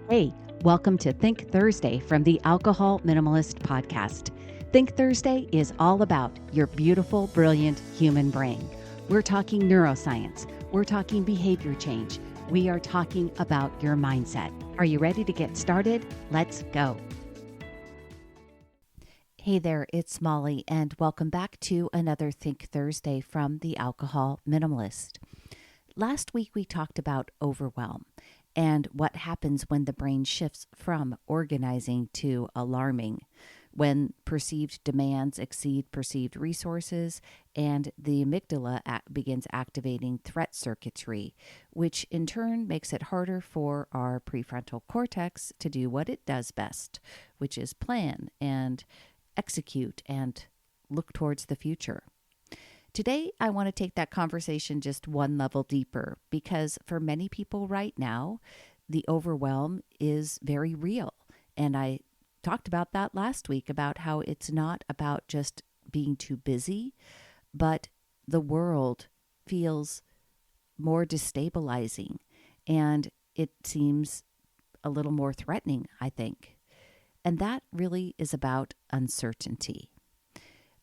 Hey, welcome to Think Thursday from the Alcohol Minimalist Podcast. Think Thursday is all about your beautiful, brilliant human brain. We're talking neuroscience. We're talking behavior change. We are talking about your mindset. Are you ready to get started? Let's go. Hey there, it's Molly, and welcome back to another Think Thursday from the Alcohol Minimalist. Last week we talked about overwhelm and what happens when the brain shifts from organizing to alarming, when perceived demands exceed perceived resources, and the amygdala begins activating threat circuitry, which in turn makes it harder for our prefrontal cortex to do what it does best, which is plan and execute and look towards the future. Today, I want to take that conversation just one level deeper because for many people right now, the overwhelm is very real. And I talked about that last week about how it's not about just being too busy, but the world feels more destabilizing and it seems a little more threatening, I think. And that really is about uncertainty.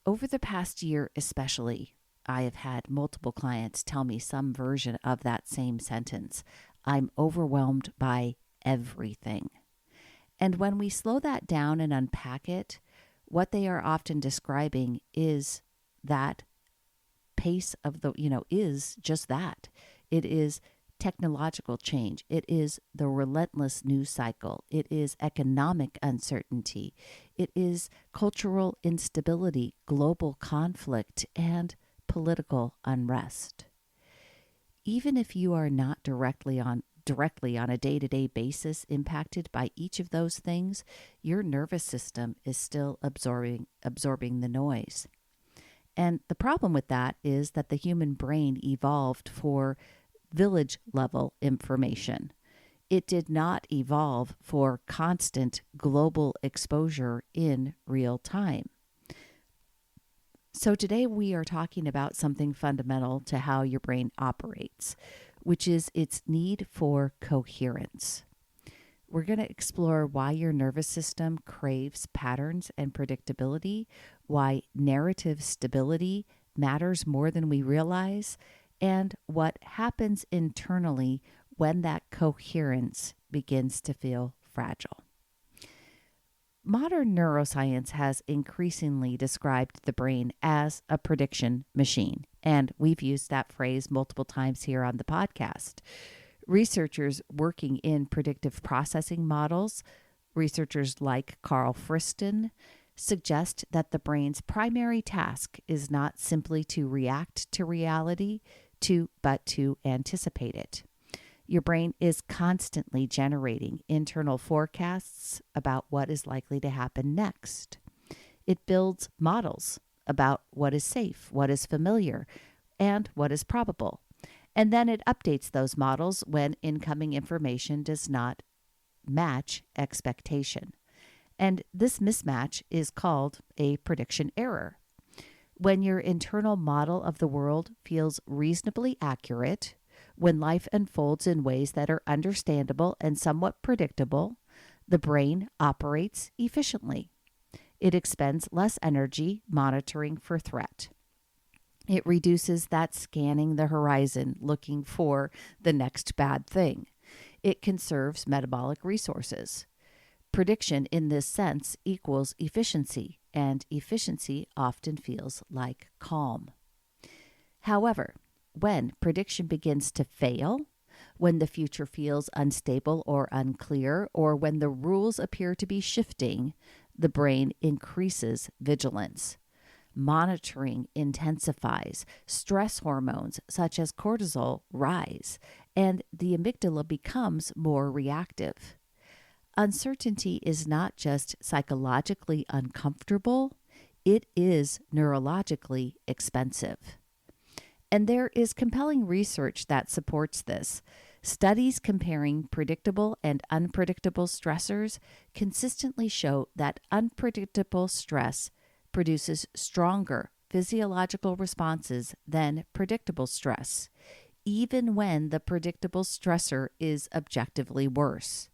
Over the past year especially, I have had multiple clients tell me some version of that same sentence. I'm overwhelmed by everything. And when we slow that down and unpack it, what they are often describing is that pace of is just that. It is technological change. It is the relentless news cycle. It is economic uncertainty. It is cultural instability, global conflict, and political unrest. Even if you are not directly on a day-to-day basis impacted by each of those things, your nervous system is still absorbing the noise. And the problem with that is that the human brain evolved for village level information. It did not evolve for constant global exposure in real time. So today we are talking about something fundamental to how your brain operates, which is its need for coherence. We're going to explore why your nervous system craves patterns and predictability, why narrative stability matters more than we realize, and what happens internally when that coherence begins to feel fragile. Modern neuroscience has increasingly described the brain as a prediction machine, and we've used that phrase multiple times here on the podcast. Researchers working in predictive processing models, researchers like Karl Friston, suggest that the brain's primary task is not simply to react to reality, but to anticipate it. Your brain is constantly generating internal forecasts about what is likely to happen next. It builds models about what is safe, what is familiar, and what is probable. And then it updates those models when incoming information does not match expectation. And this mismatch is called a prediction error. When your internal model of the world feels reasonably accurate, when life unfolds in ways that are understandable and somewhat predictable, the brain operates efficiently. It expends less energy monitoring for threat. It reduces that scanning the horizon looking for the next bad thing. It conserves metabolic resources. Prediction in this sense equals efficiency, and efficiency often feels like calm. However, when prediction begins to fail, when the future feels unstable or unclear, or when the rules appear to be shifting, the brain increases vigilance. Monitoring intensifies, stress hormones such as cortisol rise, and the amygdala becomes more reactive. Uncertainty is not just psychologically uncomfortable, it is neurologically expensive. And there is compelling research that supports this. Studies comparing predictable and unpredictable stressors consistently show that unpredictable stress produces stronger physiological responses than predictable stress, even when the predictable stressor is objectively worse.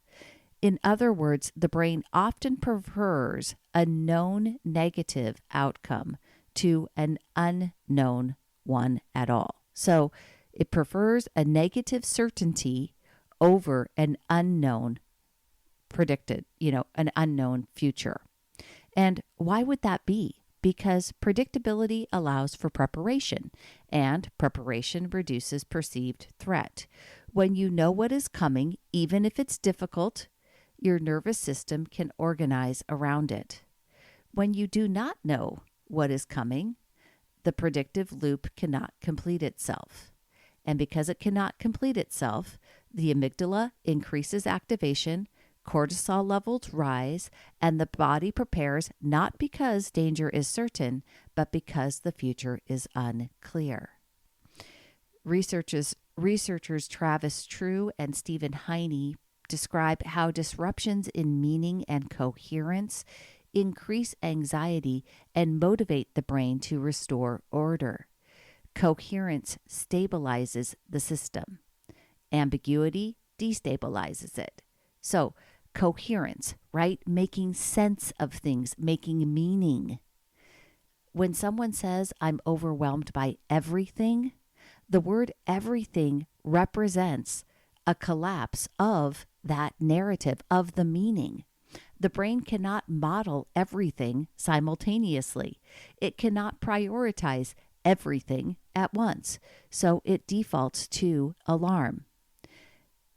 In other words, the brain often prefers a known negative outcome to an unknown one at all. So it prefers a negative certainty over an unknown predicted, an unknown future. And why would that be? Because predictability allows for preparation, and preparation reduces perceived threat. When you know what is coming, even if it's difficult, your nervous system can organize around it. When you do not know what is coming, the predictive loop cannot complete itself. And because it cannot complete itself, the amygdala increases activation, cortisol levels rise, and the body prepares not because danger is certain, but because the future is unclear. Researchers Travis True and Stephen Heine describe how disruptions in meaning and coherence increase anxiety and motivate the brain to restore order. Coherence stabilizes the system. Ambiguity destabilizes it. So, coherence, right? Making sense of things, making meaning. When someone says, I'm overwhelmed by everything, the word everything represents a collapse of that narrative, of the meaning. The brain cannot model everything simultaneously. It cannot prioritize everything at once. So it defaults to alarm.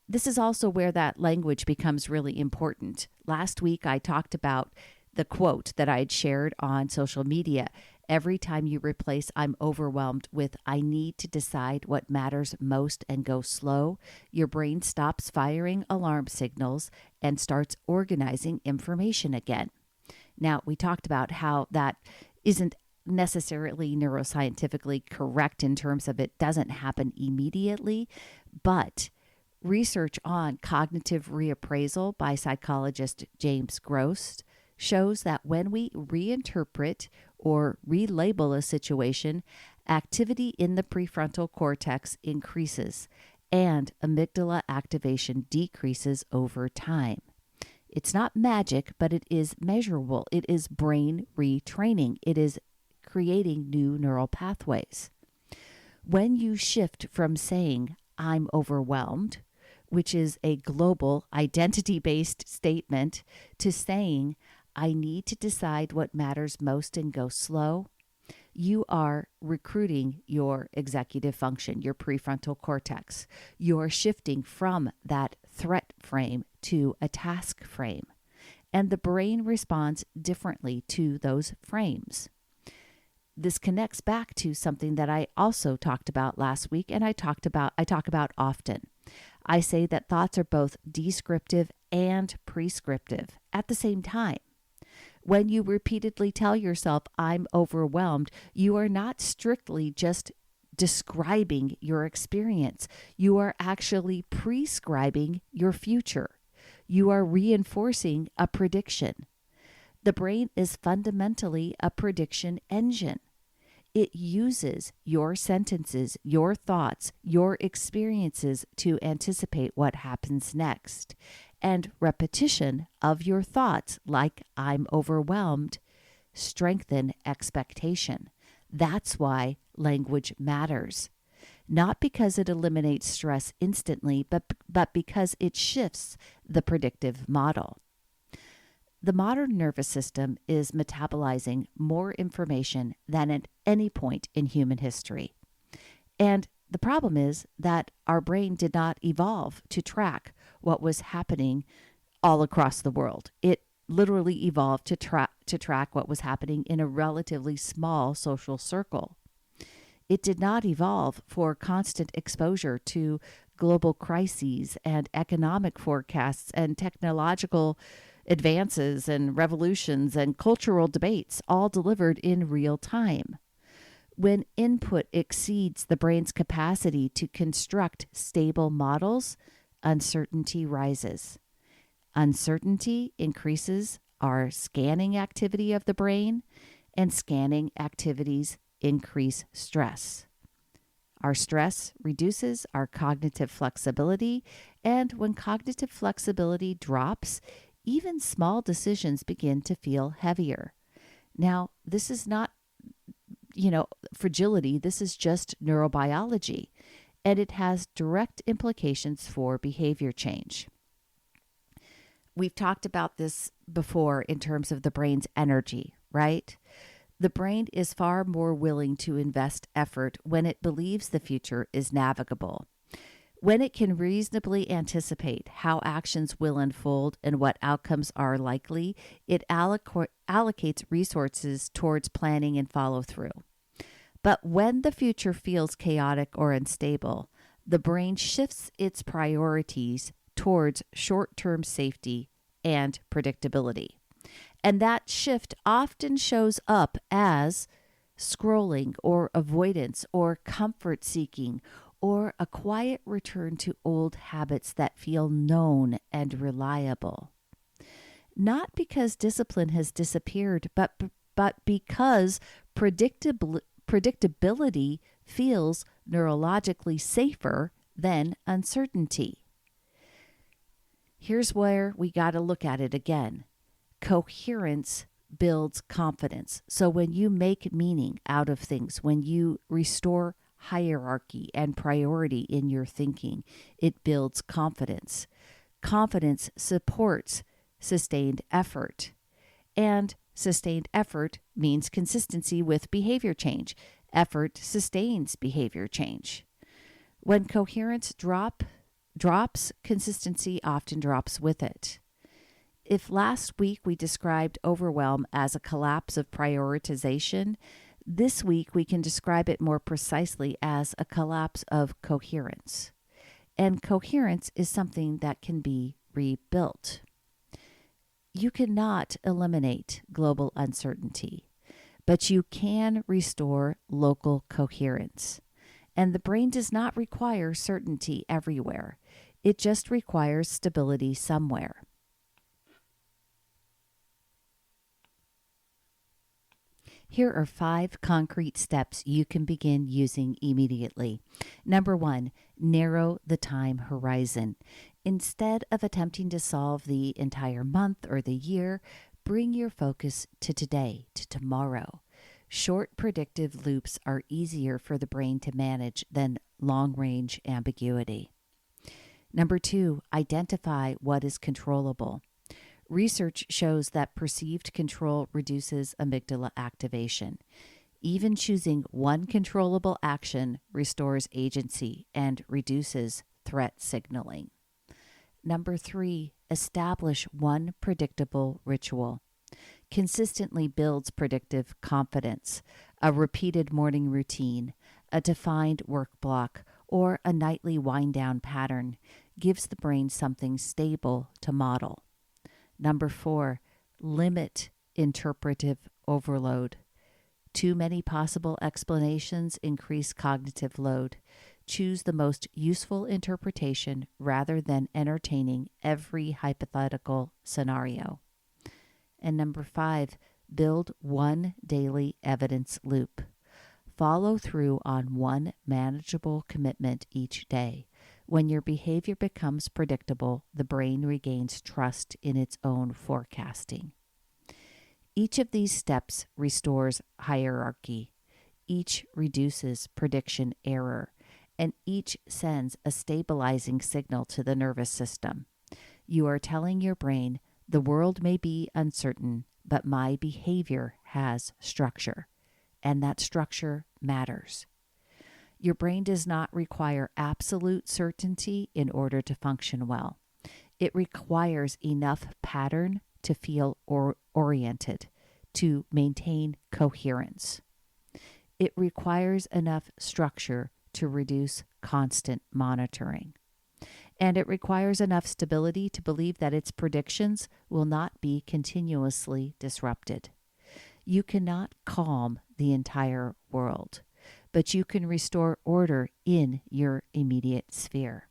This is also where that language becomes really important. Last week, I talked about the quote that I had shared on social media. Every time you replace I'm overwhelmed with I need to decide what matters most and go slow, your brain stops firing alarm signals and starts organizing information again. Now, we talked about how that isn't necessarily neuroscientifically correct in terms of it doesn't happen immediately, but research on cognitive reappraisal by psychologist James Gross shows that when we reinterpret or relabel a situation, activity in the prefrontal cortex increases and amygdala activation decreases over time. It's not magic, but it is measurable. It is brain retraining. It is creating new neural pathways. When you shift from saying, I'm overwhelmed, which is a global identity-based statement, to saying, I need to decide what matters most and go slow, you are recruiting your executive function, your prefrontal cortex. You're shifting from that threat frame to a task frame. And the brain responds differently to those frames. This connects back to something that I also talked about last week, and I talk about often. I say that thoughts are both descriptive and prescriptive at the same time. When you repeatedly tell yourself, I'm overwhelmed, you are not strictly just describing your experience. You are actually prescribing your future. You are reinforcing a prediction. The brain is fundamentally a prediction engine. It uses your sentences, your thoughts, your experiences to anticipate what happens next. And repetition of your thoughts, like I'm overwhelmed, strengthen expectation. That's why language matters. Not because it eliminates stress instantly, but because it shifts the predictive model. The modern nervous system is metabolizing more information than at any point in human history. And the problem is that our brain did not evolve to track what was happening all across the world. It literally evolved to track what was happening in a relatively small social circle. It did not evolve for constant exposure to global crises and economic forecasts and technological advances and revolutions and cultural debates, all delivered in real time. When input exceeds the brain's capacity to construct stable models, uncertainty rises. Uncertainty increases our scanning activity of the brain, and scanning activities increase stress. Our stress reduces our cognitive flexibility, and when cognitive flexibility drops, even small decisions begin to feel heavier. Now, this is not, fragility. This is just neurobiology, and it has direct implications for behavior change. We've talked about this before in terms of the brain's energy, right? The brain is far more willing to invest effort when it believes the future is navigable. When it can reasonably anticipate how actions will unfold and what outcomes are likely, it allocates resources towards planning and follow through. But when the future feels chaotic or unstable, the brain shifts its priorities towards short-term safety and predictability. And that shift often shows up as scrolling or avoidance or comfort seeking or a quiet return to old habits that feel known and reliable. Not because discipline has disappeared, but because predictability feels neurologically safer than uncertainty. Here's where we got to look at it again. Coherence builds confidence. So when you make meaning out of things, when you restore hierarchy and priority in your thinking, it builds confidence. Confidence supports sustained effort. And sustained effort means consistency with behavior change. Effort sustains behavior change. When coherence drops, consistency often drops with it. If last week we described overwhelm as a collapse of prioritization, this week we can describe it more precisely as a collapse of coherence. And coherence is something that can be rebuilt. You cannot eliminate global uncertainty, but you can restore local coherence. And the brain does not require certainty everywhere. It just requires stability somewhere. Here are 5 concrete steps you can begin using immediately. Number 1, narrow the time horizon. Instead of attempting to solve the entire month or the year, bring your focus to today, to tomorrow. Short predictive loops are easier for the brain to manage than long-range ambiguity. Number 2, identify what is controllable. Research shows that perceived control reduces amygdala activation. Even choosing one controllable action restores agency and reduces threat signaling. Number 3, establish one predictable ritual. Consistently builds predictive confidence. A repeated morning routine, a defined work block, or a nightly wind-down pattern gives the brain something stable to model. Number 4, limit interpretive overload. Too many possible explanations increase cognitive load. Choose the most useful interpretation rather than entertaining every hypothetical scenario. And number 5, build one daily evidence loop. Follow through on one manageable commitment each day. When your behavior becomes predictable, the brain regains trust in its own forecasting. Each of these steps restores hierarchy. Each reduces prediction error, and each sends a stabilizing signal to the nervous system. You are telling your brain, the world may be uncertain, but my behavior has structure, and that structure matters. Your brain does not require absolute certainty in order to function well. It requires enough pattern to feel oriented, to maintain coherence. It requires enough structure to reduce constant monitoring. And it requires enough stability to believe that its predictions will not be continuously disrupted. You cannot calm the entire world, but you can restore order in your immediate sphere.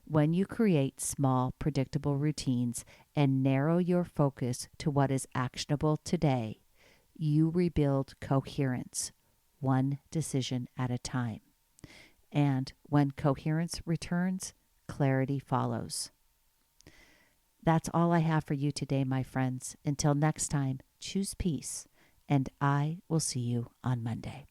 When you create small, predictable routines and narrow your focus to what is actionable today, you rebuild coherence, one decision at a time. And when coherence returns, clarity follows. That's all I have for you today, my friends. Until next time, choose peace, and I will see you on Monday.